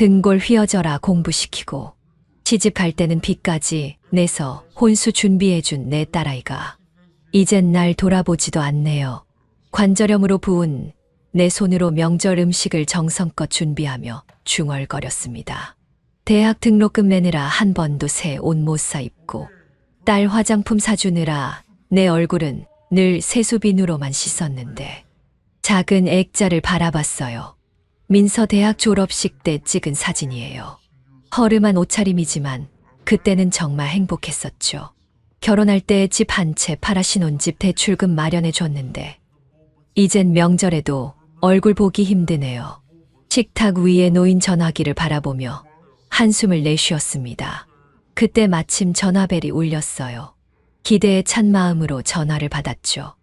등골 휘어져라 공부시키고 시집 갈 때는 빚까지 내서 혼수 준비해준 내 딸아이가 이젠 날 돌아보지도 않네요. 관절염으로 부은 내 손으로 명절 음식을 정성껏 준비하며 중얼거렸습니다. 대학 등록금 내느라 한 번도 새 옷 못 사 입고 딸 화장품 사주느라 내 얼굴은 늘 세수비누로만 씻었는데 작은 액자를 바라봤어요. 민서 대학 졸업식 때 찍은 사진이에요. 허름한 옷차림이지만 그때는 정말 행복했었죠. 결혼할 때 집 한 채 팔아 신혼집 대출금 마련해 줬는데 이젠 명절에도 얼굴 보기 힘드네요. 식탁 위에 놓인 전화기를 바라보며 한숨을 내쉬었습니다. 그때 마침 전화벨이 울렸어요. 기대에 찬 마음으로 전화를 받았죠.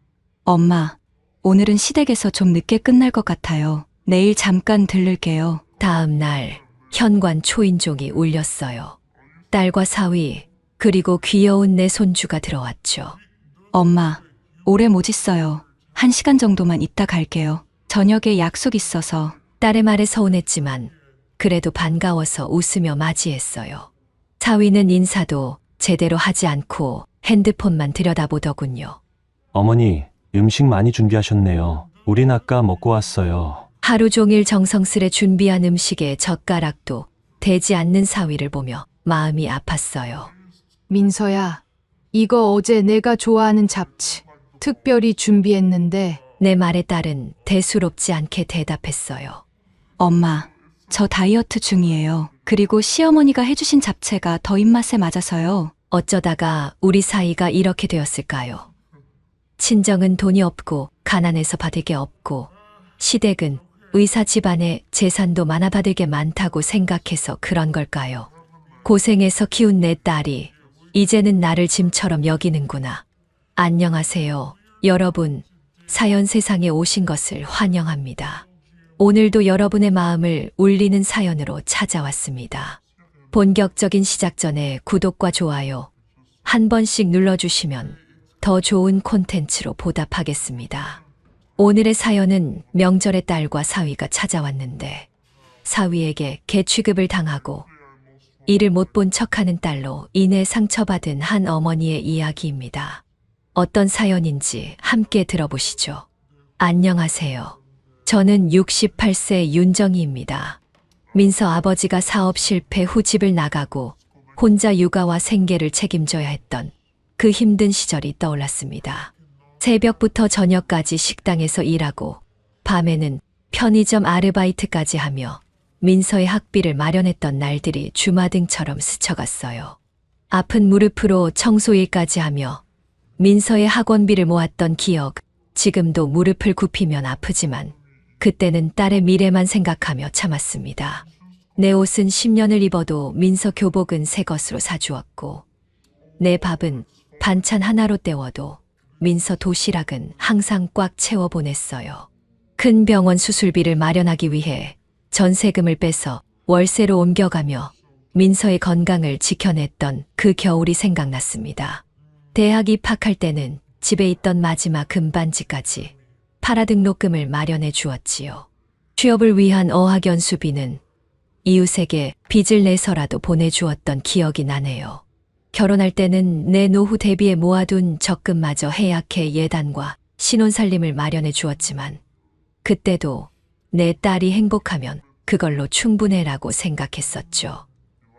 엄마, 오늘은 시댁에서 좀 늦게 끝날 것 같아요. 내일 잠깐 들를게요. 다음 날 현관 초인종이 울렸어요. 딸과 사위 그리고 귀여운 내 손주가 들어왔죠. 엄마, 오래 못 있어요. 1시간 정도만 있다 갈게요. 저녁에 약속 있어서. 딸의 말에 서운했지만 그래도 반가워서 웃으며 맞이했어요. 사위는 인사도 제대로 하지 않고 핸드폰만 들여다보더군요. 어머니, 음식 많이 준비하셨네요. 우린 아까 먹고 왔어요. 하루 종일 정성스레 준비한 음식에 젓가락도 대지 않는 사위를 보며 마음이 아팠어요. 민서야, 이거 어제 내가 좋아하는 잡채 특별히 준비했는데. 내 말에 딸은 대수롭지 않게 대답했어요. 엄마, 저 다이어트 중이에요. 그리고 시어머니가 해주신 잡채가 더 입맛에 맞아서요. 어쩌다가 우리 사이가 이렇게 되었을까요? 친정은 돈이 없고 가난해서 받을 게 없고 시댁은 의사 집안에 재산도 많아 받을 게 많다고 생각해서 그런 걸까요? 고생해서 키운 내 딸이 이제는 나를 짐처럼 여기는구나. 안녕하세요. 여러분, 사연 세상에 오신 것을 환영합니다. 오늘도 여러분의 마음을 울리는 사연으로 찾아왔습니다. 본격적인 시작 전에 구독과 좋아요 한 번씩 눌러주시면 더 좋은 콘텐츠로 보답하겠습니다. 오늘의 사연은 명절에 딸과 사위가 찾아왔는데 사위에게 개취급을 당하고 이를 못 본 척하는 딸로 인해 상처받은 한 어머니의 이야기입니다. 어떤 사연인지 함께 들어보시죠. 안녕하세요. 저는 68세 윤정희입니다. 민서 아버지가 사업 실패 후 집을 나가고 혼자 육아와 생계를 책임져야 했던 그 힘든 시절이 떠올랐습니다. 새벽부터 저녁까지 식당에서 일하고 밤에는 편의점 아르바이트까지 하며 민서의 학비를 마련했던 날들이 주마등처럼 스쳐갔어요. 아픈 무릎으로 청소일까지 하며 민서의 학원비를 모았던 기억, 지금도 무릎을 굽히면 아프지만 그때는 딸의 미래만 생각하며 참았습니다. 내 옷은 10년을 입어도 민서 교복은 새 것으로 사주었고 내 밥은 반찬 하나로 때워도 민서 도시락은 항상 꽉 채워 보냈어요. 큰 병원 수술비를 마련하기 위해 전세금을 빼서 월세로 옮겨가며 민서의 건강을 지켜냈던 그 겨울이 생각났습니다. 대학 입학할 때는 집에 있던 마지막 금반지까지 팔아 등록금을 마련해 주었지요. 취업을 위한 어학연수비는 이웃에게 빚을 내서라도 보내주었던 기억이 나네요. 결혼할 때는 내 노후 대비해 모아둔 적금마저 해약해 예단과 신혼살림을 마련해 주었지만 그때도 내 딸이 행복하면 그걸로 충분해라고 생각했었죠.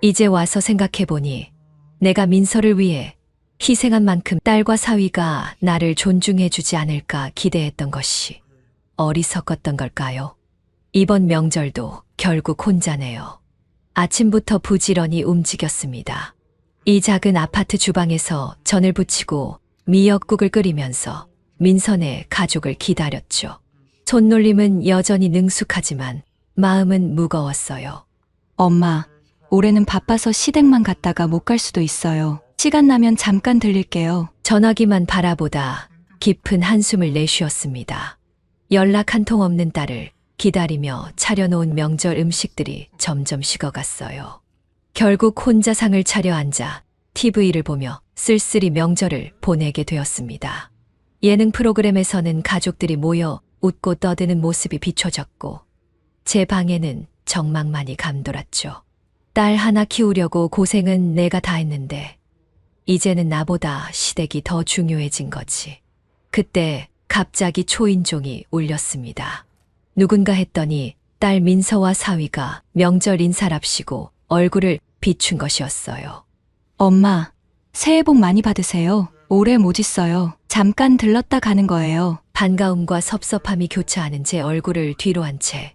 이제 와서 생각해보니 내가 민서를 위해 희생한 만큼 딸과 사위가 나를 존중해주지 않을까 기대했던 것이 어리석었던 걸까요? 이번 명절도 결국 혼자네요. 아침부터 부지런히 움직였습니다. 이 작은 아파트 주방에서 전을 부치고 미역국을 끓이면서 민선의 가족을 기다렸죠. 손놀림은 여전히 능숙하지만 마음은 무거웠어요. 엄마, 올해는 바빠서 시댁만 갔다가 못 갈 수도 있어요. 시간 나면 잠깐 들릴게요. 전화기만 바라보다 깊은 한숨을 내쉬었습니다. 연락 한 통 없는 딸을 기다리며 차려놓은 명절 음식들이 점점 식어갔어요. 결국 혼자 상을 차려 앉아 TV를 보며 쓸쓸히 명절을 보내게 되었습니다. 예능 프로그램에서는 가족들이 모여 웃고 떠드는 모습이 비춰졌고 제 방에는 정막만이 감돌았죠. 딸 하나 키우려고 고생은 내가 다 했는데 이제는 나보다 시댁이 더 중요해진 거지. 그때 갑자기 초인종이 울렸습니다. 누군가 했더니 딸 민서와 사위가 명절 인사랍시고 얼굴을 비춘 것이었어요. 엄마, 새해 복 많이 받으세요. 올해 못 있어요. 잠깐 들렀다 가는 거예요. 반가움과 섭섭함이 교차하는 제 얼굴을 뒤로 한 채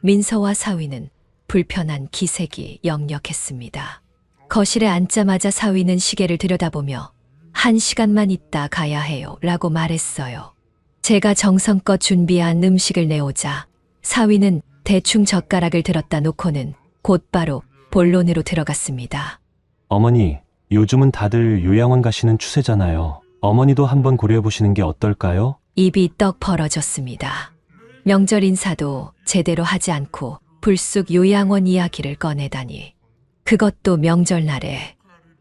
민서와 사위는 불편한 기색이 역력했습니다. 거실에 앉자마자 사위는 시계를 들여다보며 1시간만 있다 가야 해요 라고 말했어요. 제가 정성껏 준비한 음식을 내오자 사위는 대충 젓가락을 들었다 놓고는 곧바로 본론으로 들어갔습니다. 어머니, 요즘은 다들 요양원 가시는 추세잖아요. 어머니도 한번 고려해 보시는 게 어떨까요? 입이 떡 벌어졌습니다. 명절 인사도 제대로 하지 않고 불쑥 요양원 이야기를 꺼내다니. 그것도 명절날에.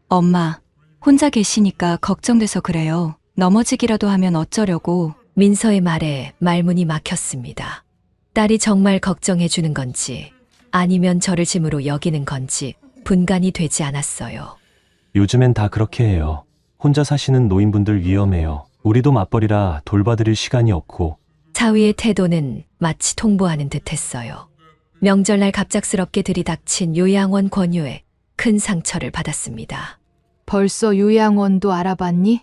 엄마, 혼자 계시니까 걱정돼서 그래요. 넘어지기라도 하면 어쩌려고. 민서의 말에 말문이 막혔습니다. 딸이 정말 걱정해 주는 건지 아니면 저를 짐으로 여기는 건지 분간이 되지 않았어요. 요즘엔 다 그렇게 해요. 혼자 사시는 노인분들 위험해요. 우리도 맞벌이라 돌봐드릴 시간이 없고. 사위의 태도는 마치 통보하는 듯했어요. 명절날 갑작스럽게 들이닥친 요양원 권유에 큰 상처를 받았습니다. 벌써 요양원도 알아봤니?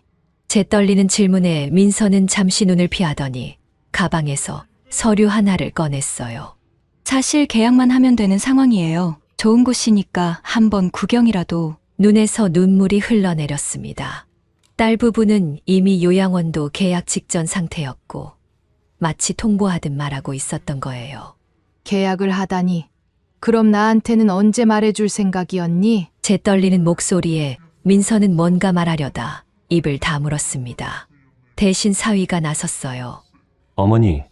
제 떨리는 질문에 민서는 잠시 눈을 피하더니 가방에서 서류 하나를 꺼냈어요. 사실 계약만 하면 되는 상황이에요. 좋은 곳이니까 한번 구경이라도. 눈에서 눈물이 흘러내렸습니다. 딸 부부는 이미 요양원도 계약 직전 상태였고 마치 통보하듯 말하고 있었던 거예요. 계약을 하다니. 그럼 나한테는 언제 말해줄 생각이었니? 제 떨리는 목소리에 민서는 뭔가 말하려다 입을 다물었습니다. 대신 사위가 나섰어요. 어머니,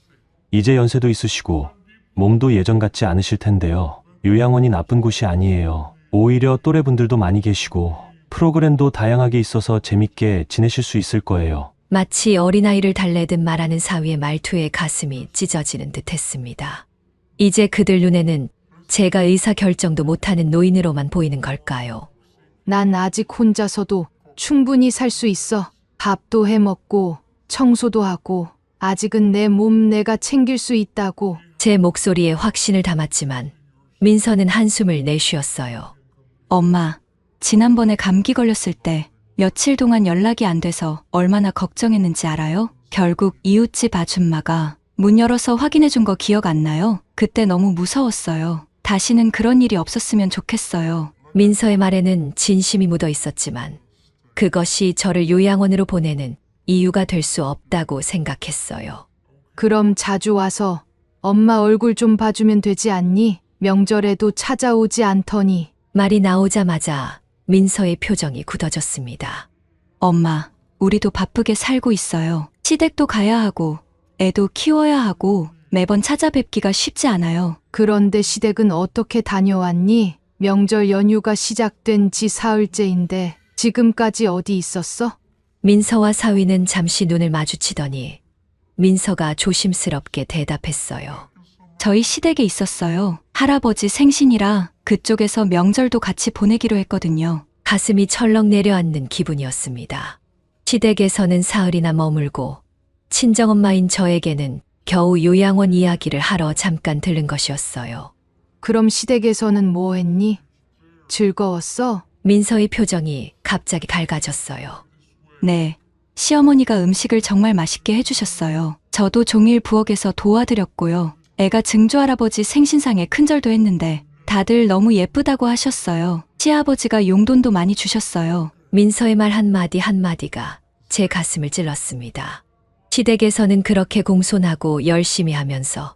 이제 연세도 있으시고 몸도 예전 같지 않으실 텐데요. 요양원이 나쁜 곳이 아니에요. 오히려 또래분들도 많이 계시고 프로그램도 다양하게 있어서 재밌게 지내실 수 있을 거예요. 마치 어린아이를 달래듯 말하는 사위의 말투에 가슴이 찢어지는 듯했습니다. 이제 그들 눈에는 제가 의사결정도 못하는 노인으로만 보이는 걸까요? 난 아직 혼자서도 충분히 살 수 있어. 밥도 해 먹고 청소도 하고 아직은 내 몸 내가 챙길 수 있다고. 제 목소리에 확신을 담았지만 민서는 한숨을 내쉬었어요. 엄마, 지난번에 감기 걸렸을 때 며칠 동안 연락이 안 돼서 얼마나 걱정했는지 알아요? 결국 이웃집 아줌마가 문 열어서 확인해 준 거 기억 안 나요? 그때 너무 무서웠어요. 다시는 그런 일이 없었으면 좋겠어요. 민서의 말에는 진심이 묻어 있었지만 그것이 저를 요양원으로 보내는 이유가 될 수 없다고 생각했어요. 그럼 자주 와서 엄마 얼굴 좀 봐주면 되지 않니? 명절에도 찾아오지 않더니. 말이 나오자마자 민서의 표정이 굳어졌습니다. 엄마, 우리도 바쁘게 살고 있어요. 시댁도 가야 하고 애도 키워야 하고 매번 찾아뵙기가 쉽지 않아요. 그런데 시댁은 어떻게 다녀왔니? 명절 연휴가 시작된 지 사흘째인데 지금까지 어디 있었어? 민서와 사위는 잠시 눈을 마주치더니 민서가 조심스럽게 대답했어요. 저희 시댁에 있었어요. 할아버지 생신이라 그쪽에서 명절도 같이 보내기로 했거든요. 가슴이 철렁 내려앉는 기분이었습니다. 시댁에서는 사흘이나 머물고 친정엄마인 저에게는 겨우 요양원 이야기를 하러 잠깐 들른 것이었어요. 그럼 시댁에서는 뭐 했니? 즐거웠어? 민서의 표정이 갑자기 밝아졌어요. 네, 시어머니가 음식을 정말 맛있게 해주셨어요. 저도 종일 부엌에서 도와드렸고요. 애가 증조할아버지 생신상에 큰절도 했는데 다들 너무 예쁘다고 하셨어요. 시아버지가 용돈도 많이 주셨어요. 민서의 말 한마디 한마디가 제 가슴을 찔렀습니다. 시댁에서는 그렇게 공손하고 열심히 하면서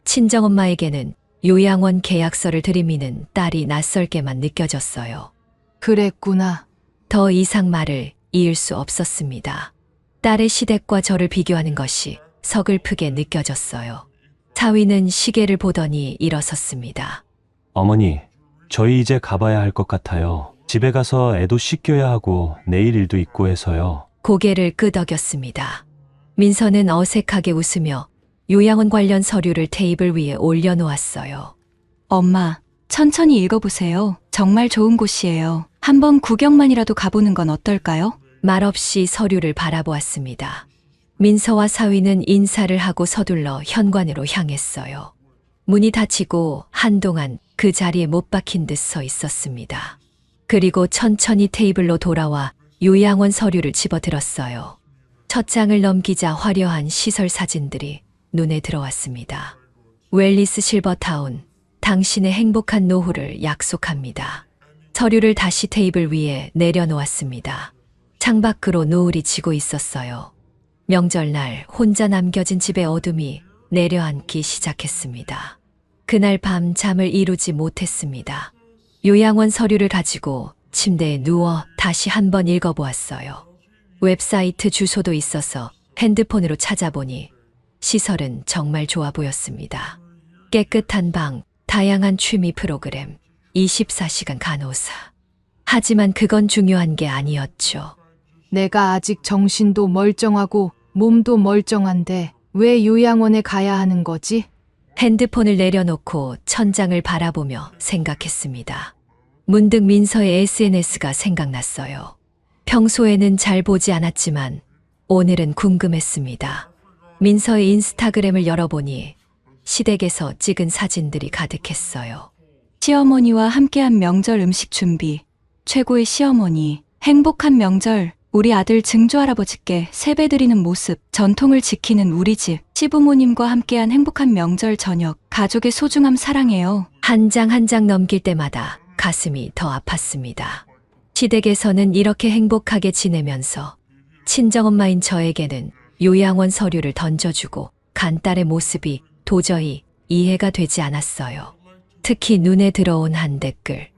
친정엄마에게는 요양원 계약서를 들이미는 딸이 낯설게만 느껴졌어요. 그랬구나. 더 이상 말을 이을 수 없었습니다. 딸의 시댁과 저를 비교하는 것이 서글프게 느껴졌어요. 사위는 시계를 보더니 일어섰습니다. 어머니, 저희 이제 가봐야 할 것 같아요. 집에 가서 애도 씻겨야 하고 내일 일도 있고 해서요. 고개를 끄덕였습니다. 민서는 어색하게 웃으며 요양원 관련 서류를 테이블 위에 올려놓았어요. 엄마, 천천히 읽어보세요. 정말 좋은 곳이에요. 한번 구경만이라도 가보는 건 어떨까요? 말없이 서류를 바라보았습니다. 민서와 사위는 인사를 하고 서둘러 현관으로 향했어요. 문이 닫히고 한동안 그 자리에 못 박힌 듯 서 있었습니다. 그리고 천천히 테이블로 돌아와 요양원 서류를 집어들었어요. 첫 장을 넘기자 화려한 시설 사진들이 눈에 들어왔습니다. 웰리스 실버타운, 당신의 행복한 노후를 약속합니다. 서류를 다시 테이블 위에 내려놓았습니다. 창밖으로 노을이 지고 있었어요. 명절날 혼자 남겨진 집의 어둠이 내려앉기 시작했습니다. 그날 밤 잠을 이루지 못했습니다. 요양원 서류를 가지고 침대에 누워 다시 한번 읽어보았어요. 웹사이트 주소도 있어서 핸드폰으로 찾아보니 시설은 정말 좋아 보였습니다. 깨끗한 방, 다양한 취미 프로그램, 24시간 간호사. 하지만 그건 중요한 게 아니었죠. 내가 아직 정신도 멀쩡하고 몸도 멀쩡한데 왜 요양원에 가야 하는 거지? 핸드폰을 내려놓고 천장을 바라보며 생각했습니다. 문득 민서의 SNS가 생각났어요. 평소에는 잘 보지 않았지만 오늘은 궁금했습니다. 민서의 인스타그램을 열어보니 시댁에서 찍은 사진들이 가득했어요. 시어머니와 함께한 명절 음식 준비, 최고의 시어머니, 행복한 명절, 우리 아들 증조할아버지께 세배 드리는 모습, 전통을 지키는 우리 집, 시부모님과 함께한 행복한 명절 저녁, 가족의 소중함 사랑해요. 한 장 한 장 넘길 때마다 가슴이 더 아팠습니다. 시댁에서는 이렇게 행복하게 지내면서 친정엄마인 저에게는 요양원 서류를 던져주고 간 딸의 모습이 도저히 이해가 되지 않았어요. 특히 눈에 들어온 한 댓글.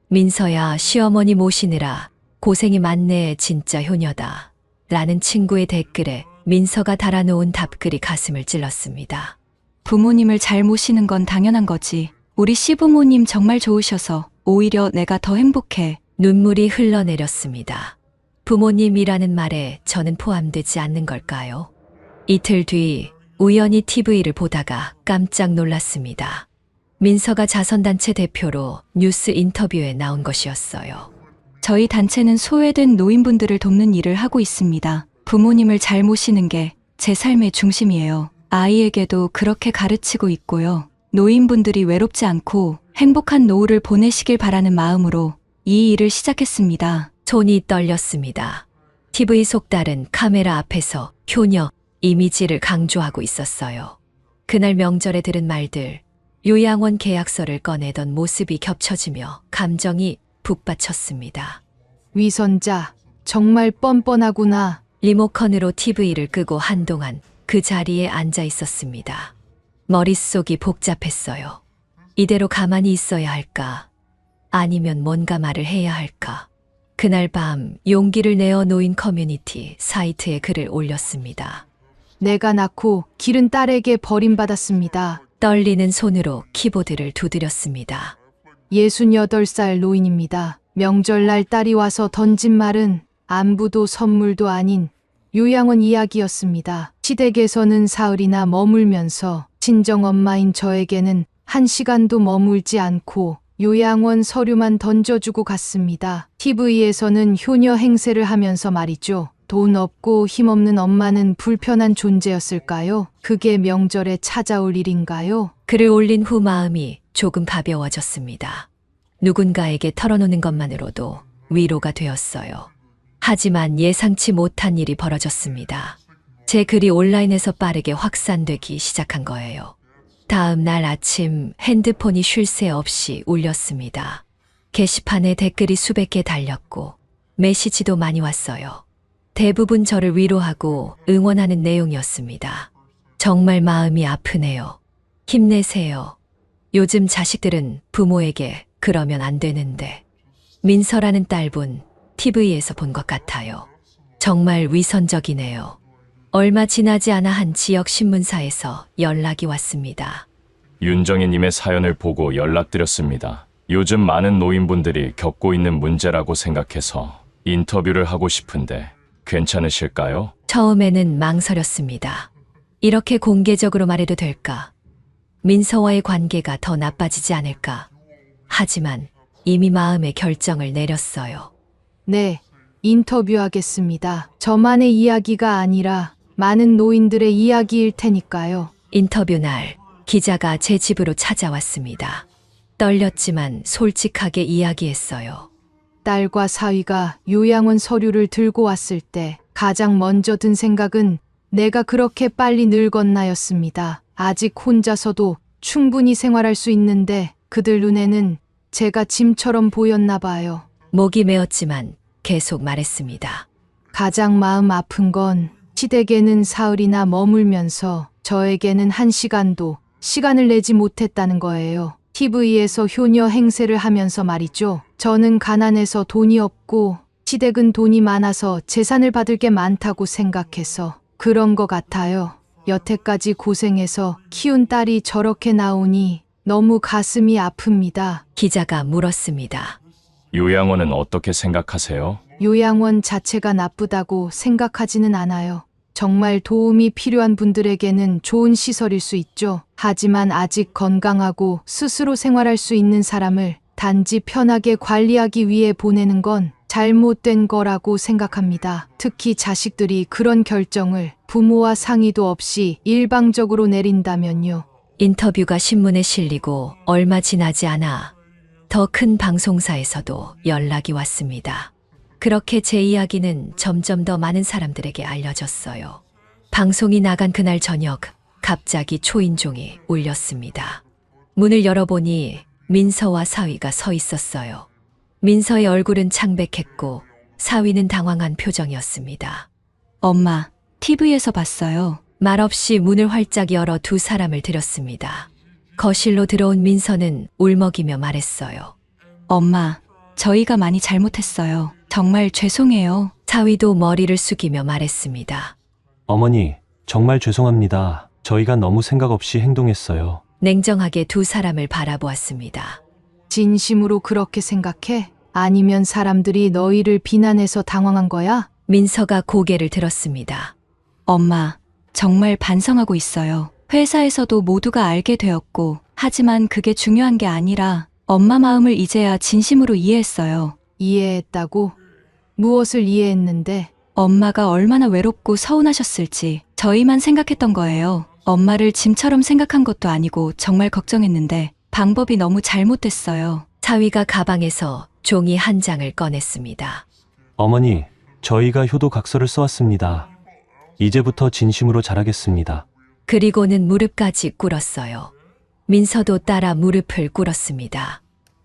민서야, 시어머니 모시느라 고생이 많네, 진짜 효녀다. 라는 친구의 댓글에 민서가 달아놓은 답글이 가슴을 찔렀습니다. 부모님을 잘 모시는 건 당연한 거지. 우리 시부모님 정말 좋으셔서 오히려 내가 더 행복해. 눈물이 흘러내렸습니다. 부모님이라는 말에 저는 포함되지 않는 걸까요? 이틀 뒤 우연히 TV를 보다가 깜짝 놀랐습니다. 민서가 자선단체 대표로 뉴스 인터뷰에 나온 것이었어요. 저희 단체는 소외된 노인분들을 돕는 일을 하고 있습니다. 부모님을 잘 모시는 게 제 삶의 중심이에요. 아이에게도 그렇게 가르치고 있고요. 노인분들이 외롭지 않고 행복한 노후를 보내시길 바라는 마음으로 이 일을 시작했습니다. 손이 떨렸습니다. TV 속달은 카메라 앞에서 효녀 이미지를 강조하고 있었어요. 그날 명절에 들은 말들, 요양원 계약서를 꺼내던 모습이 겹쳐지며 감정이 북받쳤습니다. 위선자, 정말 뻔뻔하구나. 리모컨으로 TV를 끄고 한동안 그 자리에 앉아 있었습니다. 머릿속이 복잡했어요. 이대로 가만히 있어야 할까? 아니면 뭔가 말을 해야 할까? 그날 밤 용기를 내어 노인 커뮤니티 사이트에 글을 올렸습니다. 내가 낳고 기른 딸에게 버림받았습니다. 떨리는 손으로 키보드를 두드렸습니다. 68살 노인입니다. 명절날 딸이 와서 던진 말은 안부도 선물도 아닌 요양원 이야기였습니다. 시댁에서는 사흘이나 머물면서 친정엄마인 저에게는 1시간도 머물지 않고 요양원 서류만 던져주고 갔습니다. TV에서는 효녀 행세를 하면서 말이죠. 돈 없고 힘없는 엄마는 불편한 존재였을까요? 그게 명절에 찾아올 일인가요? 글을 올린 후 마음이 조금 가벼워졌습니다. 누군가에게 털어놓는 것만으로도 위로가 되었어요. 하지만 예상치 못한 일이 벌어졌습니다. 제 글이 온라인에서 빠르게 확산되기 시작한 거예요. 다음 날 아침 핸드폰이 쉴 새 없이 울렸습니다. 게시판에 댓글이 수백 개 달렸고 메시지도 많이 왔어요. 대부분 저를 위로하고 응원하는 내용이었습니다. 정말 마음이 아프네요. 힘내세요. 요즘 자식들은 부모에게 그러면 안 되는데. 민서라는 딸분 TV에서 본 것 같아요. 정말 위선적이네요. 얼마 지나지 않아 한 지역 신문사에서 연락이 왔습니다. 윤정희님의 사연을 보고 연락드렸습니다. 요즘 많은 노인분들이 겪고 있는 문제라고 생각해서 인터뷰를 하고 싶은데 괜찮으실까요? 처음에는 망설였습니다. 이렇게 공개적으로 말해도 될까? 민서와의 관계가 더 나빠지지 않을까. 하지만 이미 마음의 결정을 내렸어요. 네, 인터뷰하겠습니다. 저만의 이야기가 아니라 많은 노인들의 이야기일 테니까요. 인터뷰 날 기자가 제 집으로 찾아왔습니다. 떨렸지만 솔직하게 이야기했어요. 딸과 사위가 요양원 서류를 들고 왔을 때 가장 먼저 든 생각은 내가 그렇게 빨리 늙었나였습니다. 아직 혼자서도 충분히 생활할 수 있는데 그들 눈에는 제가 짐처럼 보였나 봐요. 목이 메었지만 계속 말했습니다. 가장 마음 아픈 건 시댁에는 사흘이나 머물면서 저에게는 1시간도 시간을 내지 못했다는 거예요. TV에서 효녀 행세를 하면서 말이죠. 저는 가난해서 돈이 없고 시댁은 돈이 많아서 재산을 받을 게 많다고 생각해서 그런 것 같아요. 여태까지 고생해서 키운 딸이 저렇게 나오니 너무 가슴이 아픕니다. 기자가 물었습니다. 요양원은 어떻게 생각하세요? 요양원 자체가 나쁘다고 생각하지는 않아요. 정말 도움이 필요한 분들에게는 좋은 시설일 수 있죠. 하지만 아직 건강하고 스스로 생활할 수 있는 사람을 단지 편하게 관리하기 위해 보내는 건 잘못된 거라고 생각합니다. 특히 자식들이 그런 결정을 부모와 상의도 없이 일방적으로 내린다면요. 인터뷰가 신문에 실리고 얼마 지나지 않아 더 큰 방송사에서도 연락이 왔습니다. 그렇게 제 이야기는 점점 더 많은 사람들에게 알려졌어요. 방송이 나간 그날 저녁 갑자기 초인종이 울렸습니다. 문을 열어보니 민서와 사위가 서 있었어요. 민서의 얼굴은 창백했고 사위는 당황한 표정이었습니다. 엄마, TV에서 봤어요. 말없이 문을 활짝 열어 두 사람을 들였습니다. 거실로 들어온 민서는 울먹이며 말했어요. 엄마, 저희가 많이 잘못했어요. 정말 죄송해요. 사위도 머리를 숙이며 말했습니다. 어머니, 정말 죄송합니다. 저희가 너무 생각 없이 행동했어요. 냉정하게 두 사람을 바라보았습니다. 진심으로 그렇게 생각해? 아니면 사람들이 너희를 비난해서 당황한 거야? 민서가 고개를 들었습니다. 엄마, 정말 반성하고 있어요. 회사에서도 모두가 알게 되었고, 하지만 그게 중요한 게 아니라 엄마 마음을 이제야 진심으로 이해했어요. 이해했다고? 무엇을 이해했는데? 엄마가 얼마나 외롭고 서운하셨을지 저희만 생각했던 거예요. 엄마를 짐처럼 생각한 것도 아니고 정말 걱정했는데 방법이 너무 잘못됐어요. 사위가 가방에서 종이 한 장을 꺼냈습니다. 어머니, 저희가 효도 각서를 써왔습니다. 이제부터 진심으로 잘하겠습니다. 그리고는 무릎까지 꿇었어요. 민서도 따라 무릎을 꿇었습니다.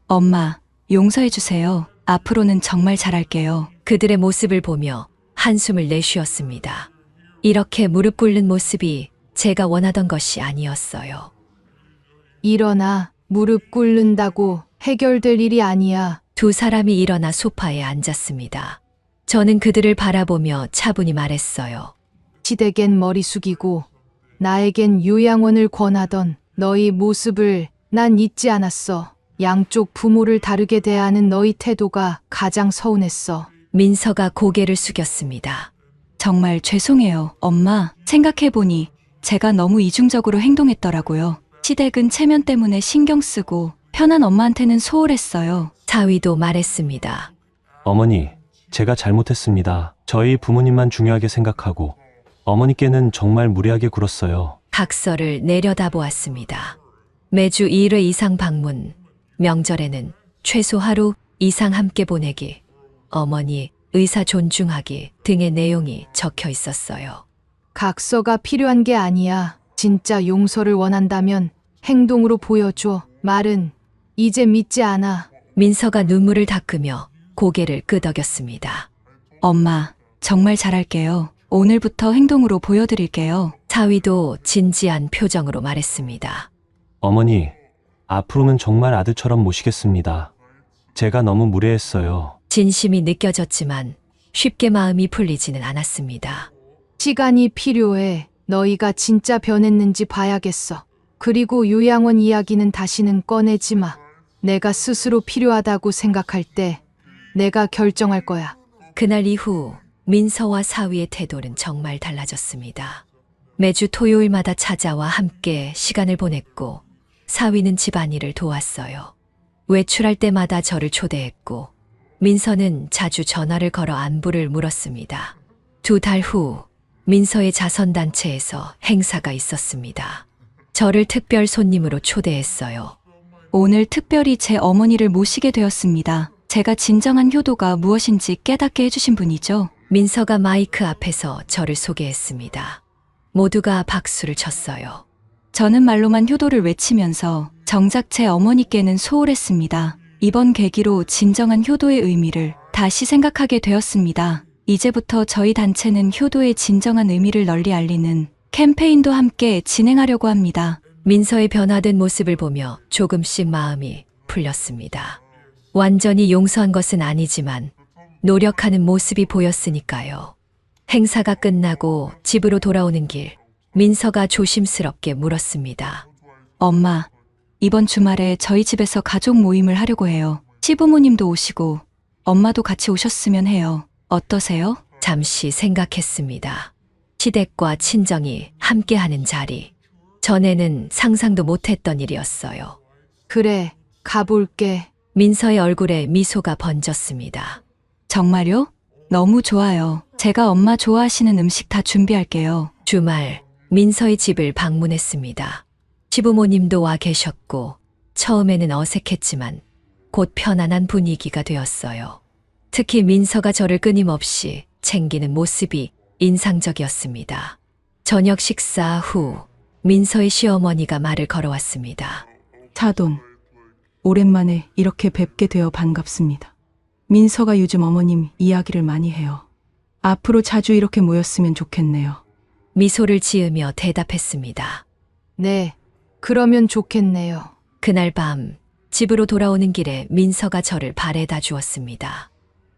엄마, 용서해 주세요. 앞으로는 정말 잘할게요. 그들의 모습을 보며 한숨을 내쉬었습니다. 이렇게 무릎 꿇는 모습이 제가 원하던 것이 아니었어요. 일어나. 무릎 꿇는다고 해결될 일이 아니야. 두 사람이 일어나 소파에 앉았습니다. 저는 그들을 바라보며 차분히 말했어요. 시댁엔 머리 숙이고 나에겐 요양원을 권하던 너희 모습을 난 잊지 않았어. 양쪽 부모를 다르게 대하는 너희 태도가 가장 서운했어. 민서가 고개를 숙였습니다. 정말 죄송해요, 엄마. 생각해보니 제가 너무 이중적으로 행동했더라고요. 시댁은 체면 때문에 신경 쓰고 편한 엄마한테는 소홀했어요. 사위도 말했습니다. 어머니, 제가 잘못했습니다. 저희 부모님만 중요하게 생각하고 어머니께는 정말 무례하게 굴었어요. 각서를 내려다보았습니다. 매주 1회 이상 방문, 명절에는 최소 하루 이상 함께 보내기, 어머니 의사 존중하기 등의 내용이 적혀 있었어요. 각서가 필요한 게 아니야. 진짜 용서를 원한다면 행동으로 보여줘. 말은 이제 믿지 않아. 민서가 눈물을 닦으며 고개를 끄덕였습니다. 엄마, 정말 잘할게요. 오늘부터 행동으로 보여드릴게요. 사위도 진지한 표정으로 말했습니다. 어머니, 앞으로는 정말 아들처럼 모시겠습니다. 제가 너무 무례했어요. 진심이 느껴졌지만 쉽게 마음이 풀리지는 않았습니다. 시간이 필요해. 너희가 진짜 변했는지 봐야겠어. 그리고 요양원 이야기는 다시는 꺼내지 마. 내가 스스로 필요하다고 생각할 때 내가 결정할 거야. 그날 이후 민서와 사위의 태도는 정말 달라졌습니다. 매주 토요일마다 찾아와 함께 시간을 보냈고 사위는 집안일을 도왔어요. 외출할 때마다 저를 초대했고, 민서는 자주 전화를 걸어 안부를 물었습니다. 2달 후, 민서의 자선단체에서 행사가 있었습니다. 저를 특별 손님으로 초대했어요. 오늘 특별히 제 어머니를 모시게 되었습니다. 제가 진정한 효도가 무엇인지 깨닫게 해주신 분이죠. 민서가 마이크 앞에서 저를 소개했습니다. 모두가 박수를 쳤어요. 저는 말로만 효도를 외치면서 정작 제 어머니께는 소홀했습니다. 이번 계기로 진정한 효도의 의미를 다시 생각하게 되었습니다. 이제부터 저희 단체는 효도의 진정한 의미를 널리 알리는 캠페인도 함께 진행하려고 합니다. 민서의 변화된 모습을 보며 조금씩 마음이 풀렸습니다. 완전히 용서한 것은 아니지만 노력하는 모습이 보였으니까요. 행사가 끝나고 집으로 돌아오는 길, 민서가 조심스럽게 물었습니다. 엄마, 이번 주말에 저희 집에서 가족 모임을 하려고 해요. 시부모님도 오시고 엄마도 같이 오셨으면 해요. 어떠세요? 잠시 생각했습니다. 시댁과 친정이 함께하는 자리. 전에는 상상도 못했던 일이었어요. 그래, 가볼게. 민서의 얼굴에 미소가 번졌습니다. 정말요? 너무 좋아요. 제가 엄마 좋아하시는 음식 다 준비할게요. 주말 민서의 집을 방문했습니다. 시부모님도 와 계셨고 처음에는 어색했지만 곧 편안한 분위기가 되었어요. 특히 민서가 저를 끊임없이 챙기는 모습이 인상적이었습니다. 저녁 식사 후 민서의 시어머니가 말을 걸어왔습니다. 차돈, 오랜만에 이렇게 뵙게 되어 반갑습니다. 민서가 요즘 어머님 이야기를 많이 해요. 앞으로 자주 이렇게 모였으면 좋겠네요. 미소를 지으며 대답했습니다. 네, 그러면 좋겠네요. 그날 밤 집으로 돌아오는 길에 민서가 저를 바래다 주었습니다.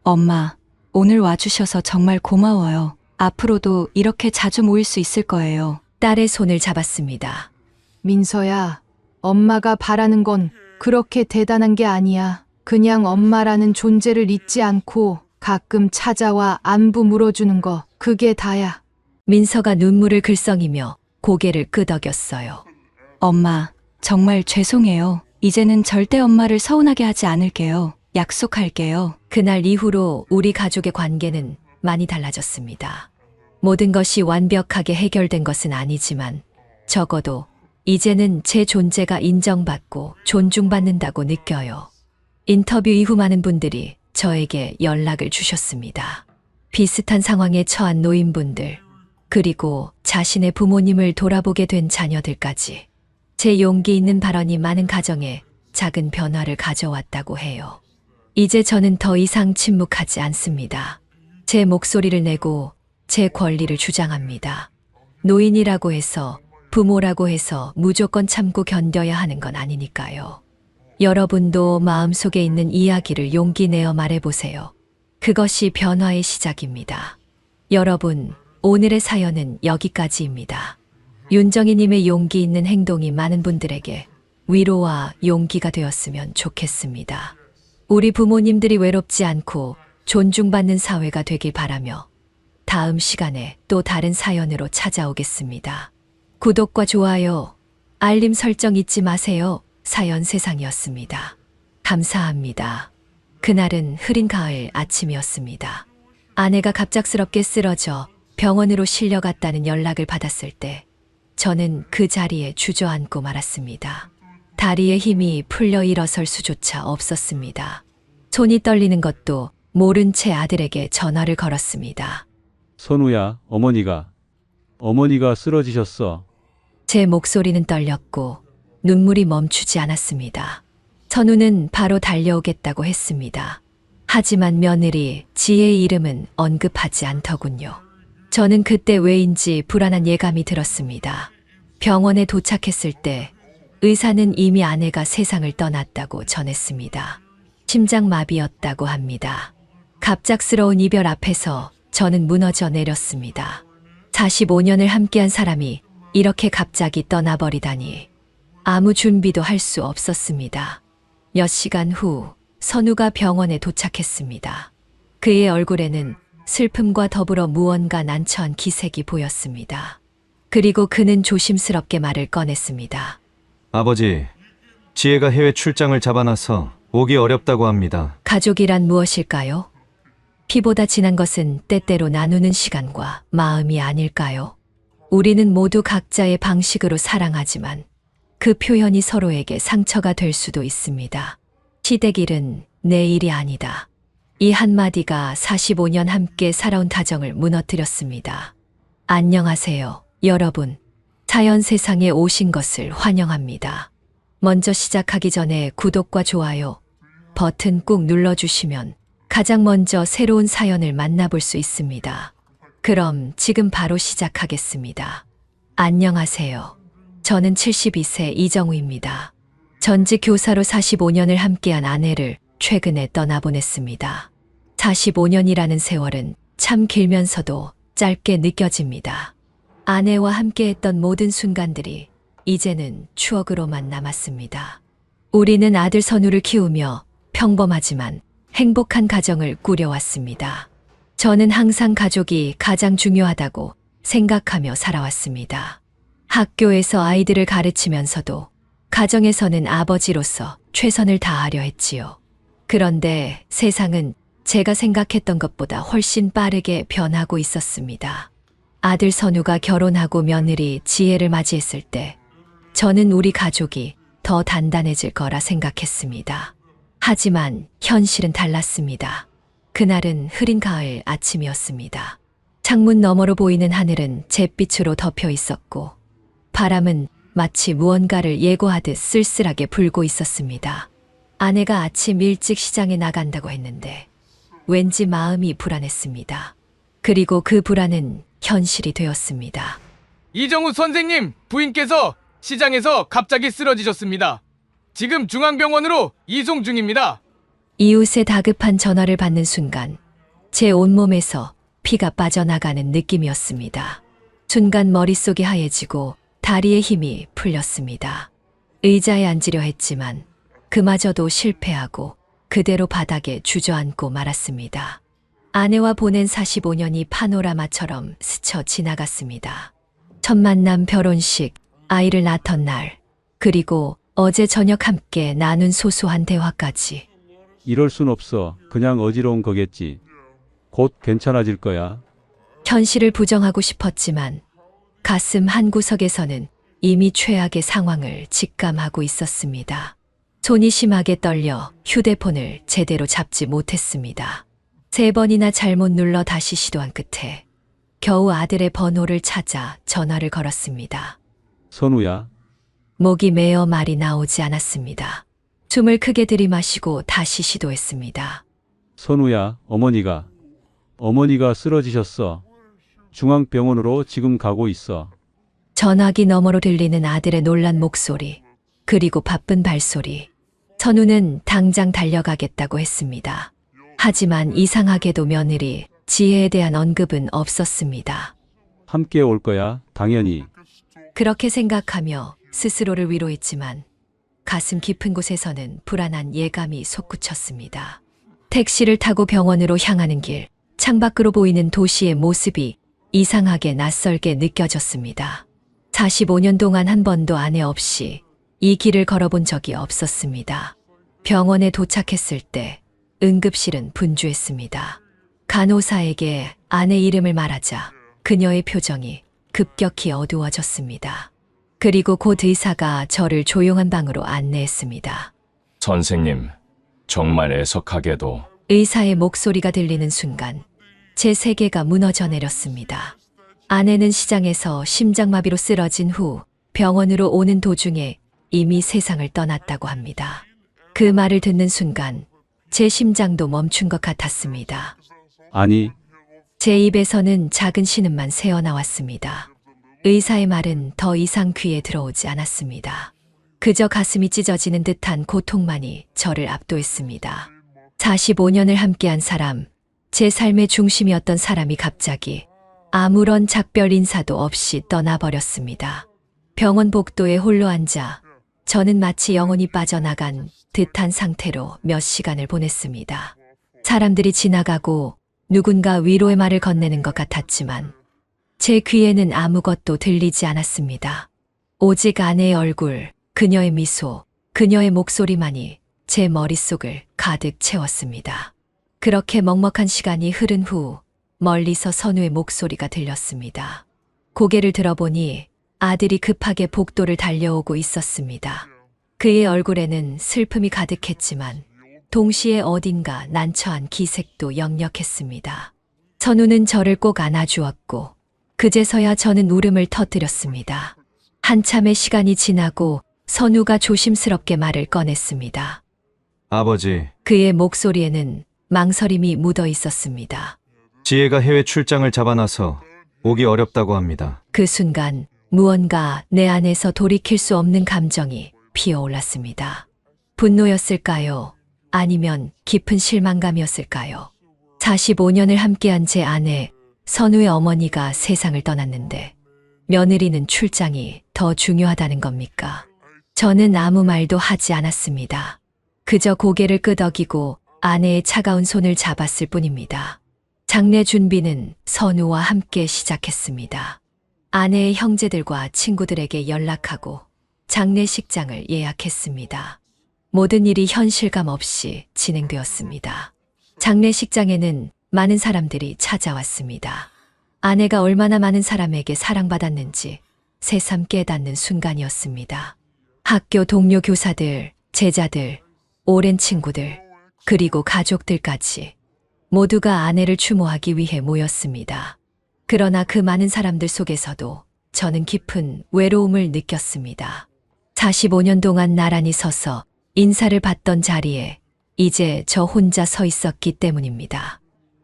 엄마, 오늘 와주셔서 정말 고마워요. 앞으로도 이렇게 자주 모일 수 있을 거예요. 딸의 손을 잡았습니다. 민서야, 엄마가 바라는 건 그렇게 대단한 게 아니야. 그냥 엄마라는 존재를 잊지 않고 가끔 찾아와 안부 물어주는 거, 그게 다야. 민서가 눈물을 글썽이며 고개를 끄덕였어요. 엄마, 정말 죄송해요. 이제는 절대 엄마를 서운하게 하지 않을게요. 약속할게요. 그날 이후로 우리 가족의 관계는 많이 달라졌습니다. 모든 것이 완벽하게 해결된 것은 아니지만 적어도 이제는 제 존재가 인정받고 존중받는다고 느껴요. 인터뷰 이후 많은 분들이 저에게 연락을 주셨습니다. 비슷한 상황에 처한 노인분들, 그리고 자신의 부모님을 돌아보게 된 자녀들까지 제 용기 있는 발언이 많은 가정에 작은 변화를 가져왔다고 해요. 이제 저는 더 이상 침묵하지 않습니다. 제 목소리를 내고 제 권리를 주장합니다. 노인이라고 해서, 부모라고 해서 무조건 참고 견뎌야 하는 건 아니니까요. 여러분도 마음속에 있는 이야기를 용기 내어 말해보세요. 그것이 변화의 시작입니다. 여러분, 오늘의 사연은 여기까지입니다. 윤정희님의 용기 있는 행동이 많은 분들에게 위로와 용기가 되었으면 좋겠습니다. 우리 부모님들이 외롭지 않고 존중받는 사회가 되길 바라며 다음 시간에 또 다른 사연으로 찾아오겠습니다. 구독과 좋아요, 알림 설정 잊지 마세요. 사연 세상이었습니다. 감사합니다. 그날은 흐린 가을 아침이었습니다. 아내가 갑작스럽게 쓰러져 병원으로 실려갔다는 연락을 받았을 때 저는 그 자리에 주저앉고 말았습니다. 다리에 힘이 풀려 일어설 수조차 없었습니다. 손이 떨리는 것도 모른 채 아들에게 전화를 걸었습니다. 선우야, 어머니가 쓰러지셨어. 제 목소리는 떨렸고 눈물이 멈추지 않았습니다. 선우는 바로 달려오겠다고 했습니다. 하지만 며느리 지혜의 이름은 언급하지 않더군요. 저는 그때 왜인지 불안한 예감이 들었습니다. 병원에 도착했을 때 의사는 이미 아내가 세상을 떠났다고 전했습니다. 심장마비였다고 합니다. 갑작스러운 이별 앞에서 저는 무너져 내렸습니다. 45년을 함께한 사람이 이렇게 갑자기 떠나버리다니 아무 준비도 할 수 없었습니다. 몇 시간 후 선우가 병원에 도착했습니다. 그의 얼굴에는 슬픔과 더불어 무언가 난처한 기색이 보였습니다. 그리고 그는 조심스럽게 말을 꺼냈습니다. 아버지, 지혜가 해외 출장을 잡아놔서 오기 어렵다고 합니다. 가족이란 무엇일까요? 피보다 진한 것은 때때로 나누는 시간과 마음이 아닐까요? 우리는 모두 각자의 방식으로 사랑하지만 그 표현이 서로에게 상처가 될 수도 있습니다. 시댁일은 내 일이 아니다. 이 한마디가 45년 함께 살아온 가정을 무너뜨렸습니다. 안녕하세요, 여러분. 자연 세상에 오신 것을 환영합니다. 먼저 시작하기 전에 구독과 좋아요 버튼 꾹 눌러주시면 가장 먼저 새로운 사연을 만나볼 수 있습니다. 그럼 지금 바로 시작하겠습니다. 안녕하세요. 저는 72세 이정우입니다. 전직 교사로 45년을 함께한 아내를 최근에 떠나보냈습니다. 45년이라는 세월은 참 길면서도 짧게 느껴집니다. 아내와 함께했던 모든 순간들이 이제는 추억으로만 남았습니다. 우리는 아들 선우를 키우며 평범하지만 행복한 가정을 꾸려왔습니다. 저는 항상 가족이 가장 중요하다고 생각하며 살아왔습니다. 학교에서 아이들을 가르치면서도 가정에서는 아버지로서 최선을 다하려 했지요. 그런데 세상은 제가 생각했던 것보다 훨씬 빠르게 변하고 있었습니다. 아들 선우가 결혼하고 며느리 지혜를 맞이했을 때 저는 우리 가족이 더 단단해질 거라 생각했습니다. 하지만 현실은 달랐습니다. 그날은 흐린 가을 아침이었습니다. 창문 너머로 보이는 하늘은 잿빛으로 덮여 있었고 바람은 마치 무언가를 예고하듯 쓸쓸하게 불고 있었습니다. 아내가 아침 일찍 시장에 나간다고 했는데 왠지 마음이 불안했습니다. 그리고 그 불안은 현실이 되었습니다. 이정우 선생님, 부인께서 시장에서 갑자기 쓰러지셨습니다. 지금 중앙병원으로 이송 중입니다. 이웃의 다급한 전화를 받는 순간 제 온몸에서 피가 빠져나가는 느낌이었습니다. 순간 머릿속이 하얘지고 다리에 힘이 풀렸습니다. 의자에 앉으려 했지만 그마저도 실패하고 그대로 바닥에 주저앉고 말았습니다. 아내와 보낸 45년이 파노라마처럼 스쳐 지나갔습니다. 첫 만남, 결혼식, 아이를 낳던 날, 그리고 어제 저녁 함께 나눈 소소한 대화까지. 이럴 순 없어. 그냥 어지러운 거겠지. 곧 괜찮아질 거야. 현실을 부정하고 싶었지만 가슴 한구석에서는 이미 최악의 상황을 직감하고 있었습니다. 손이 심하게 떨려 휴대폰을 제대로 잡지 못했습니다. 3번이나 잘못 눌러 다시 시도한 끝에 겨우 아들의 번호를 찾아 전화를 걸었습니다. 선우야, 목이 메어 말이 나오지 않았습니다. 숨을 크게 들이마시고 다시 시도했습니다. 선우야, 어머니가 쓰러지셨어. 중앙병원으로 지금 가고 있어. 전화기 너머로 들리는 아들의 놀란 목소리, 그리고 바쁜 발소리. 선우는 당장 달려가겠다고 했습니다. 하지만 이상하게도 며느리 지혜에 대한 언급은 없었습니다. 함께 올 거야, 당연히. 그렇게 생각하며 스스로를 위로했지만 가슴 깊은 곳에서는 불안한 예감이 솟구쳤습니다. 택시를 타고 병원으로 향하는 길, 창밖으로 보이는 도시의 모습이 이상하게 낯설게 느껴졌습니다. 45년 동안 한 번도 아내 없이 이 길을 걸어본 적이 없었습니다. 병원에 도착했을 때 응급실은 분주했습니다. 간호사에게 아내 이름을 말하자 그녀의 표정이 급격히 어두워졌습니다. 그리고 곧 의사가 저를 조용한 방으로 안내했습니다. 선생님, 정말 애석하게도 의사의 목소리가 들리는 순간 제 세계가 무너져 내렸습니다. 아내는 시장에서 심장마비로 쓰러진 후 병원으로 오는 도중에 이미 세상을 떠났다고 합니다. 그 말을 듣는 순간 제 심장도 멈춘 것 같았습니다. 아니, 제 입에서는 작은 신음만 새어나왔습니다. 의사의 말은 더 이상 귀에 들어오지 않았습니다. 그저 가슴이 찢어지는 듯한 고통만이 저를 압도했습니다. 45년을 함께한 사람, 제 삶의 중심이었던 사람이 갑자기 아무런 작별 인사도 없이 떠나버렸습니다. 병원 복도에 홀로 앉아 저는 마치 영혼이 빠져나간 듯한 상태로 몇 시간을 보냈습니다. 사람들이 지나가고 누군가 위로의 말을 건네는 것 같았지만 제 귀에는 아무것도 들리지 않았습니다. 오직 아내의 얼굴, 그녀의 미소, 그녀의 목소리만이 제 머릿속을 가득 채웠습니다. 그렇게 먹먹한 시간이 흐른 후 멀리서 선우의 목소리가 들렸습니다. 고개를 들어보니 아들이 급하게 복도를 달려오고 있었습니다. 그의 얼굴에는 슬픔이 가득했지만 동시에 어딘가 난처한 기색도 역력했습니다. 선우는 저를 꼭 안아주었고 그제서야 저는 울음을 터뜨렸습니다. 한참의 시간이 지나고 선우가 조심스럽게 말을 꺼냈습니다. 아버지, 그의 목소리에는 망설임이 묻어 있었습니다. 지혜가 해외 출장을 잡아놔서 오기 어렵다고 합니다. 그 순간 무언가 내 안에서 돌이킬 수 없는 감정이 피어올랐습니다. 분노였을까요? 아니면 깊은 실망감이었을까요? 45년을 함께한 제 아내, 선우의 어머니가 세상을 떠났는데 며느리는 출장이 더 중요하다는 겁니까? 저는 아무 말도 하지 않았습니다. 그저 고개를 끄덕이고 아내의 차가운 손을 잡았을 뿐입니다. 장례 준비는 선우와 함께 시작했습니다. 아내의 형제들과 친구들에게 연락하고 장례식장을 예약했습니다. 모든 일이 현실감 없이 진행되었습니다. 장례식장에는 많은 사람들이 찾아왔습니다. 아내가 얼마나 많은 사람에게 사랑받았는지 새삼 깨닫는 순간이었습니다. 학교 동료 교사들, 제자들, 오랜 친구들, 그리고 가족들까지 모두가 아내를 추모하기 위해 모였습니다. 그러나 그 많은 사람들 속에서도 저는 깊은 외로움을 느꼈습니다. 45년 동안 나란히 서서 인사를 받던 자리에 이제 저 혼자 서 있었기 때문입니다.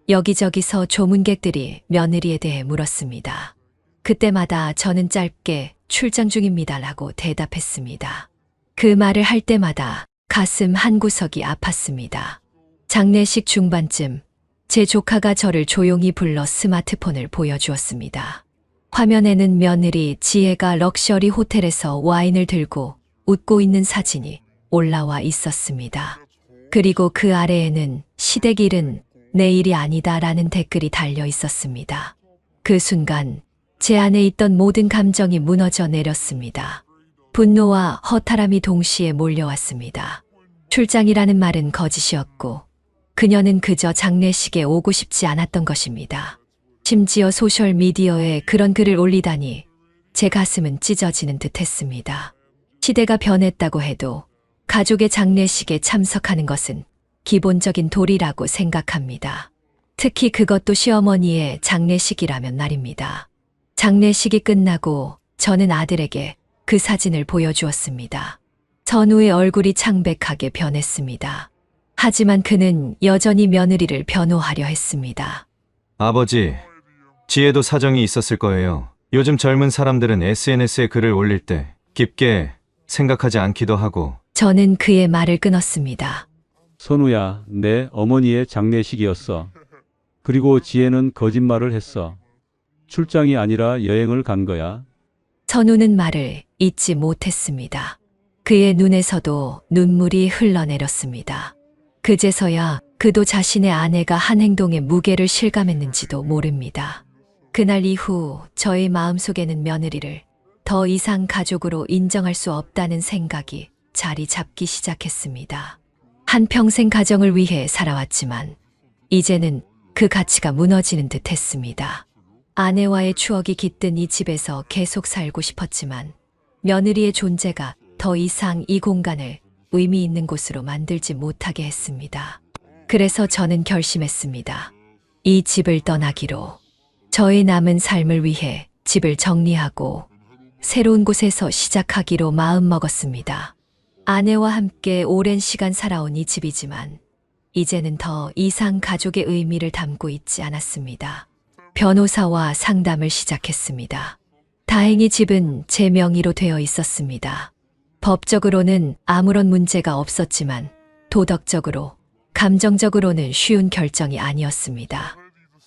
여기저기서 조문객들이 며느리에 대해 물었습니다. 그때마다 저는 짧게 출장 중입니다라고 대답했습니다. 그 말을 할 때마다 가슴 한구석이 아팠습니다. 장례식 중반쯤 제 조카가 저를 조용히 불러 스마트폰을 보여주었습니다. 화면에는 며느리 지혜가 럭셔리 호텔에서 와인을 들고 웃고 있는 사진이 올라와 있었습니다. 그리고 그 아래에는 시댁 일은 내 일이 아니다라는 댓글이 달려 있었습니다. 그 순간 제 안에 있던 모든 감정이 무너져 내렸습니다. 분노와 허탈함이 동시에 몰려왔습니다. 출장이라는 말은 거짓이었고 그녀는 그저 장례식에 오고 싶지 않았던 것입니다. 심지어 소셜미디어에 그런 글을 올리다니 제 가슴은 찢어지는 듯 했습니다. 시대가 변했다고 해도 가족의 장례식에 참석하는 것은 기본적인 도리라고 생각합니다. 특히 그것도 시어머니의 장례식이라면 말입니다. 장례식이 끝나고 저는 아들에게 그 사진을 보여주었습니다. 선우의 얼굴이 창백하게 변했습니다. 하지만 그는 여전히 며느리를 변호하려 했습니다. 아버지, 지혜도 사정이 있었을 거예요. 요즘 젊은 사람들은 SNS에 글을 올릴 때 깊게 생각하지 않기도 하고. 저는 그의 말을 끊었습니다. 선우야, 내 어머니의 장례식이었어. 그리고 지혜는 거짓말을 했어. 출장이 아니라 여행을 간 거야. 선우는 말을 잊지 못했습니다. 그의 눈에서도 눈물이 흘러내렸습니다. 그제서야 그도 자신의 아내가 한 행동에 무게를 실감했는지도 모릅니다. 그날 이후 저의 마음속에는 며느리를 더 이상 가족으로 인정할 수 없다는 생각이 자리 잡기 시작했습니다. 한평생 가정을 위해 살아왔지만 이제는 그 가치가 무너지는 듯 했습니다. 아내와의 추억이 깃든 이 집에서 계속 살고 싶었지만 며느리의 존재가 더 이상 이 공간을 의미 있는 곳으로 만들지 못하게 했습니다. 그래서 저는 결심했습니다. 이 집을 떠나기로. 저의 남은 삶을 위해 집을 정리하고 새로운 곳에서 시작하기로 마음먹었습니다. 아내와 함께 오랜 시간 살아온 이 집이지만 이제는 더 이상 가족의 의미를 담고 있지 않았습니다. 변호사와 상담을 시작했습니다. 다행히 집은 제 명의로 되어 있었습니다. 법적으로는 아무런 문제가 없었지만 도덕적으로, 감정적으로는 쉬운 결정이 아니었습니다.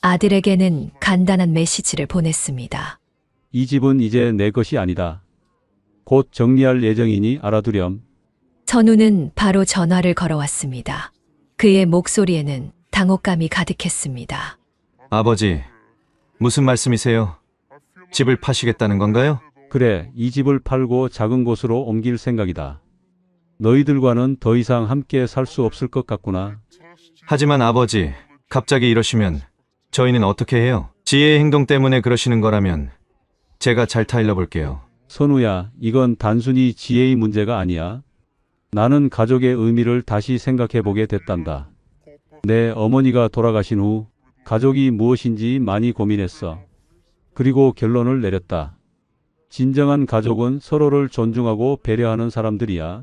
아들에게는 간단한 메시지를 보냈습니다. 이 집은 이제 내 것이 아니다. 곧 정리할 예정이니 알아두렴. 선우는 바로 전화를 걸어왔습니다. 그의 목소리에는 당혹감이 가득했습니다. 아버지, 무슨 말씀이세요? 집을 파시겠다는 건가요? 그래, 이 집을 팔고 작은 곳으로 옮길 생각이다. 너희들과는 더 이상 함께 살 수 없을 것 같구나. 하지만 아버지, 갑자기 이러시면 저희는 어떻게 해요? 지혜의 행동 때문에 그러시는 거라면 제가 잘 타일러 볼게요. 선우야, 이건 단순히 지혜의 문제가 아니야. 나는 가족의 의미를 다시 생각해 보게 됐단다. 내 어머니가 돌아가신 후 가족이 무엇인지 많이 고민했어. 그리고 결론을 내렸다. 진정한 가족은 서로를 존중하고 배려하는 사람들이야.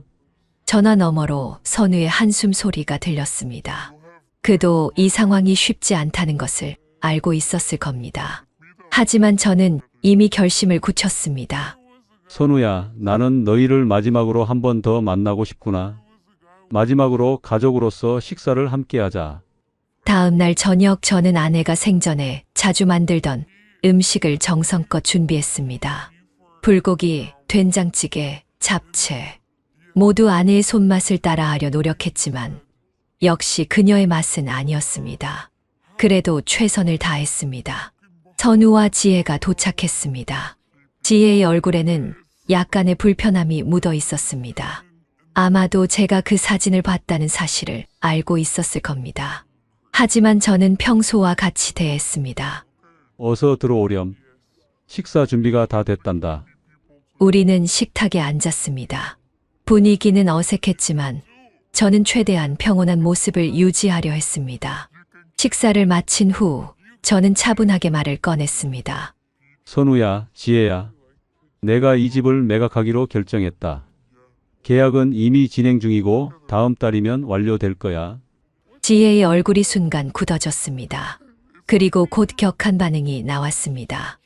전화 너머로 선우의 한숨 소리가 들렸습니다. 그도 이 상황이 쉽지 않다는 것을 알고 있었을 겁니다. 하지만 저는 이미 결심을 굳혔습니다. 선우야, 나는 너희를 마지막으로 한 번 더 만나고 싶구나. 마지막으로 가족으로서 식사를 함께 하자. 다음 날 저녁 저는 아내가 생전에 자주 만들던 음식을 정성껏 준비했습니다. 불고기, 된장찌개, 잡채. 모두 아내의 손맛을 따라하려 노력했지만 역시 그녀의 맛은 아니었습니다. 그래도 최선을 다했습니다. 선우와 지혜가 도착했습니다. 지혜의 얼굴에는 약간의 불편함이 묻어 있었습니다. 아마도 제가 그 사진을 봤다는 사실을 알고 있었을 겁니다. 하지만 저는 평소와 같이 대했습니다. 어서 들어오렴. 식사 준비가 다 됐단다. 우리는 식탁에 앉았습니다. 분위기는 어색했지만 저는 최대한 평온한 모습을 유지하려 했습니다. 식사를 마친 후 저는 차분하게 말을 꺼냈습니다. 선우야, 지혜야. 내가 이 집을 매각하기로 결정했다. 계약은 이미 진행 중이고 다음 달이면 완료될 거야. 지혜의 얼굴이 순간 굳어졌습니다. 그리고 곧 격한 반응이 나왔습니다.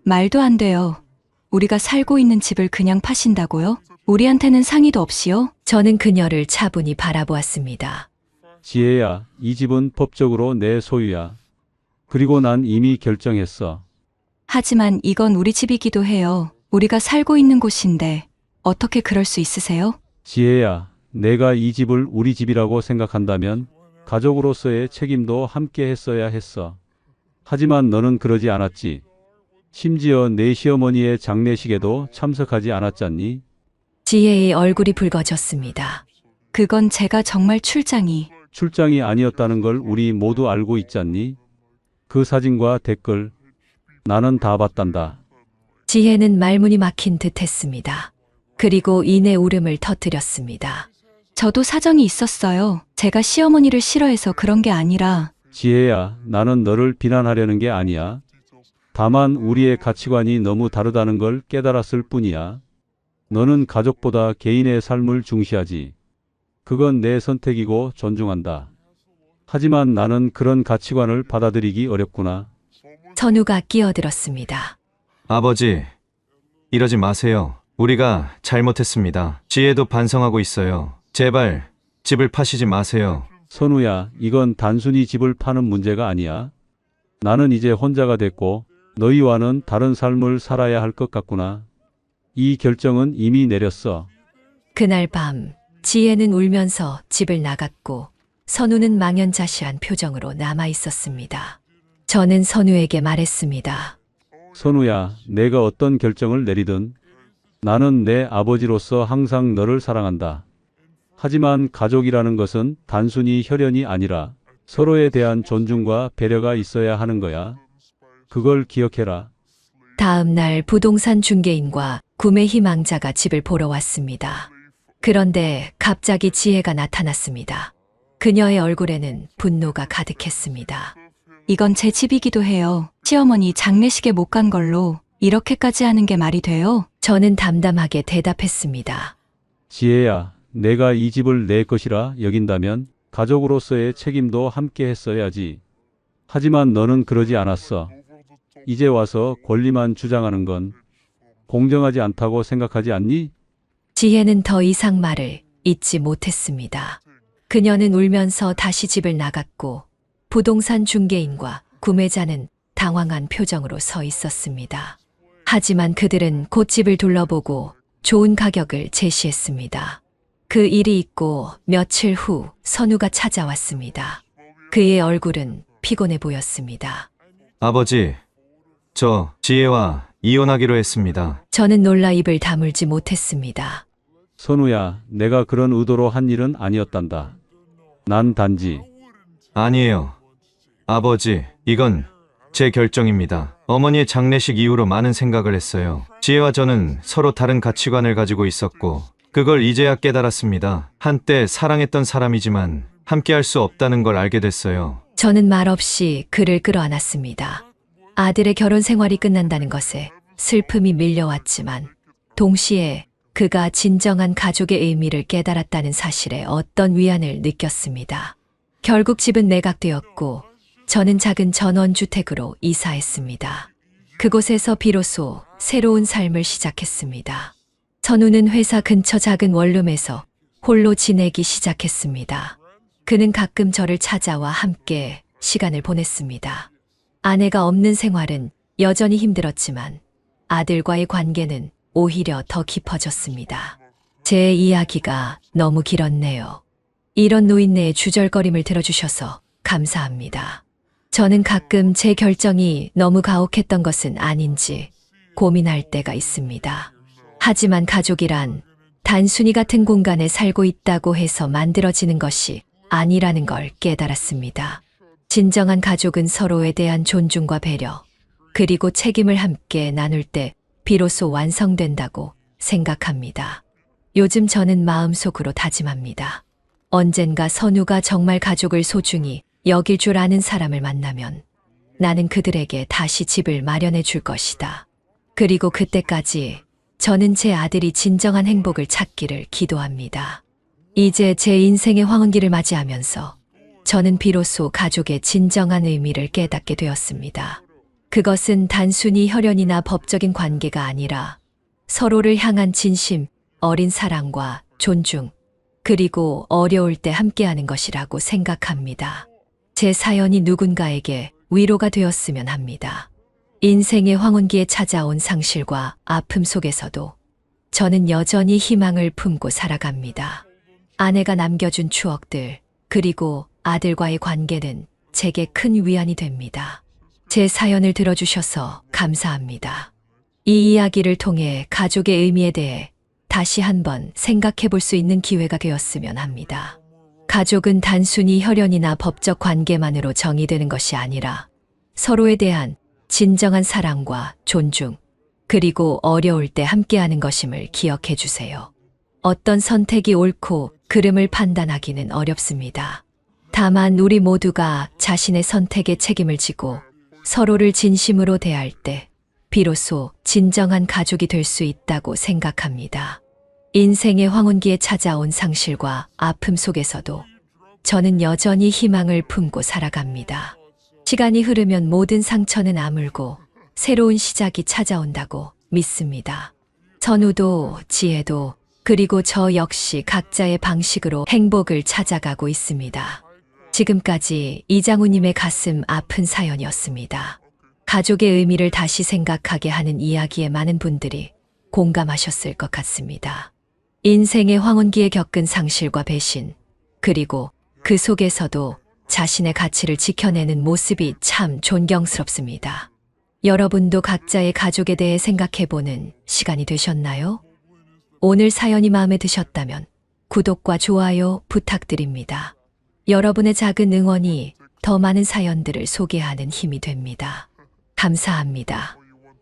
말도 안 돼요. 우리가 살고 있는 집을 그냥 파신다고요? 우리한테는 상의도 없이요? 저는 그녀를 차분히 바라보았습니다. 지혜야, 이 집은 법적으로 내 소유야. 그리고 난 이미 결정했어. 하지만 이건 우리 집이기도 해요. 우리가 살고 있는 곳인데 어떻게 그럴 수 있으세요? 지혜야, 내가 이 집을 우리 집이라고 생각한다면 가족으로서의 책임도 함께 했어야 했어. 하지만 너는 그러지 않았지. 심지어 내 시어머니의 장례식에도 참석하지 않았잖니? 지혜의 얼굴이 붉어졌습니다. 그건 제가 정말 출장이 아니었다는 걸 우리 모두 알고 있잖니? 그 사진과 댓글, 나는 다 봤단다. 지혜는 말문이 막힌 듯 했습니다. 그리고 이내 울음을 터뜨렸습니다. 저도 사정이 있었어요. 제가 시어머니를 싫어해서 그런 게 아니라 지혜야, 나는 너를 비난하려는 게 아니야. 다만 우리의 가치관이 너무 다르다는 걸 깨달았을 뿐이야. 너는 가족보다 개인의 삶을 중시하지. 그건 내 선택이고 존중한다. 하지만 나는 그런 가치관을 받아들이기 어렵구나. 선우가 끼어들었습니다. 아버지, 이러지 마세요. 우리가 잘못했습니다. 지혜도 반성하고 있어요. 제발 집을 파시지 마세요. 선우야, 이건 단순히 집을 파는 문제가 아니야. 나는 이제 혼자가 됐고 너희와는 다른 삶을 살아야 할 것 같구나. 이 결정은 이미 내렸어. 그날 밤 지혜는 울면서 집을 나갔고 선우는 망연자실한 표정으로 남아 있었습니다. 저는 선우에게 말했습니다. 선우야, 내가 어떤 결정을 내리든 나는 내 아버지로서 항상 너를 사랑한다. 하지만 가족이라는 것은 단순히 혈연이 아니라 서로에 대한 존중과 배려가 있어야 하는 거야. 그걸 기억해라. 다음 날 부동산 중개인과 구매 희망자가 집을 보러 왔습니다. 그런데 갑자기 지혜가 나타났습니다. 그녀의 얼굴에는 분노가 가득했습니다. 이건 제 집이기도 해요. 시어머니 장례식에 못 간 걸로 이렇게까지 하는 게 말이 돼요? 저는 담담하게 대답했습니다. 지혜야, 내가 이 집을 내 것이라 여긴다면 가족으로서의 책임도 함께 했어야지. 하지만 너는 그러지 않았어. 이제 와서 권리만 주장하는 건 공정하지 않다고 생각하지 않니? 지혜는 더 이상 말을 잇지 못했습니다. 그녀는 울면서 다시 집을 나갔고 부동산 중개인과 구매자는 당황한 표정으로 서 있었습니다. 하지만 그들은 곧 집을 둘러보고 좋은 가격을 제시했습니다. 그 일이 있고 며칠 후 선우가 찾아왔습니다. 그의 얼굴은 피곤해 보였습니다. 아버지, 저 지혜와 이혼하기로 했습니다. 저는 놀라 입을 다물지 못했습니다. 선우야, 내가 그런 의도로 한 일은 아니었단다. 난 단지 아니에요. 아버지, 이건 제 결정입니다. 어머니의 장례식 이후로 많은 생각을 했어요. 지혜와 저는 서로 다른 가치관을 가지고 있었고, 그걸 이제야 깨달았습니다. 한때 사랑했던 사람이지만 함께할 수 없다는 걸 알게 됐어요. 저는 말없이 그를 끌어안았습니다. 아들의 결혼 생활이 끝난다는 것에 슬픔이 밀려왔지만 동시에 그가 진정한 가족의 의미를 깨달았다는 사실에 어떤 위안을 느꼈습니다. 결국 집은 매각되었고 저는 작은 전원주택으로 이사했습니다. 그곳에서 비로소 새로운 삶을 시작했습니다. 선우는 회사 근처 작은 원룸에서 홀로 지내기 시작했습니다. 그는 가끔 저를 찾아와 함께 시간을 보냈습니다. 아내가 없는 생활은 여전히 힘들었지만 아들과의 관계는 오히려 더 깊어졌습니다. 제 이야기가 너무 길었네요. 이런 노인네의 주절거림을 들어주셔서 감사합니다. 저는 가끔 제 결정이 너무 가혹했던 것은 아닌지 고민할 때가 있습니다. 하지만 가족이란 단순히 같은 공간에 살고 있다고 해서 만들어지는 것이 아니라는 걸 깨달았습니다. 진정한 가족은 서로에 대한 존중과 배려, 그리고 책임을 함께 나눌 때 비로소 완성된다고 생각합니다. 요즘 저는 마음속으로 다짐합니다. 언젠가 선우가 정말 가족을 소중히 여길 줄 아는 사람을 만나면 나는 그들에게 다시 집을 마련해 줄 것이다. 그리고 그때까지 저는 제 아들이 진정한 행복을 찾기를 기도합니다. 이제 제 인생의 황혼기를 맞이하면서 저는 비로소 가족의 진정한 의미를 깨닫게 되었습니다. 그것은 단순히 혈연이나 법적인 관계가 아니라 서로를 향한 진심, 어린 사랑과 존중, 그리고 어려울 때 함께하는 것이라고 생각합니다. 제 사연이 누군가에게 위로가 되었으면 합니다. 인생의 황혼기에 찾아온 상실과 아픔 속에서도 저는 여전히 희망을 품고 살아갑니다. 아내가 남겨준 추억들, 그리고 아들과의 관계는 제게 큰 위안이 됩니다. 제 사연을 들어주셔서 감사합니다. 이 이야기를 통해 가족의 의미에 대해 다시 한번 생각해 볼 수 있는 기회가 되었으면 합니다. 가족은 단순히 혈연이나 법적 관계만으로 정의되는 것이 아니라 서로에 대한 진정한 사랑과 존중, 그리고 어려울 때 함께하는 것임을 기억해 주세요. 어떤 선택이 옳고 그름을 판단하기는 어렵습니다. 다만 우리 모두가 자신의 선택에 책임을 지고 서로를 진심으로 대할 때 비로소 진정한 가족이 될 수 있다고 생각합니다. 인생의 황혼기에 찾아온 상실과 아픔 속에서도 저는 여전히 희망을 품고 살아갑니다. 시간이 흐르면 모든 상처는 아물고 새로운 시작이 찾아온다고 믿습니다. 선우도 지혜도 그리고 저 역시 각자의 방식으로 행복을 찾아가고 있습니다. 지금까지 이장우님의 가슴 아픈 사연이었습니다. 가족의 의미를 다시 생각하게 하는 이야기에 많은 분들이 공감하셨을 것 같습니다. 인생의 황혼기에 겪은 상실과 배신, 그리고 그 속에서도 자신의 가치를 지켜내는 모습이 참 존경스럽습니다. 여러분도 각자의 가족에 대해 생각해보는 시간이 되셨나요? 오늘 사연이 마음에 드셨다면 구독과 좋아요 부탁드립니다. 여러분의 작은 응원이 더 많은 사연들을 소개하는 힘이 됩니다. 감사합니다.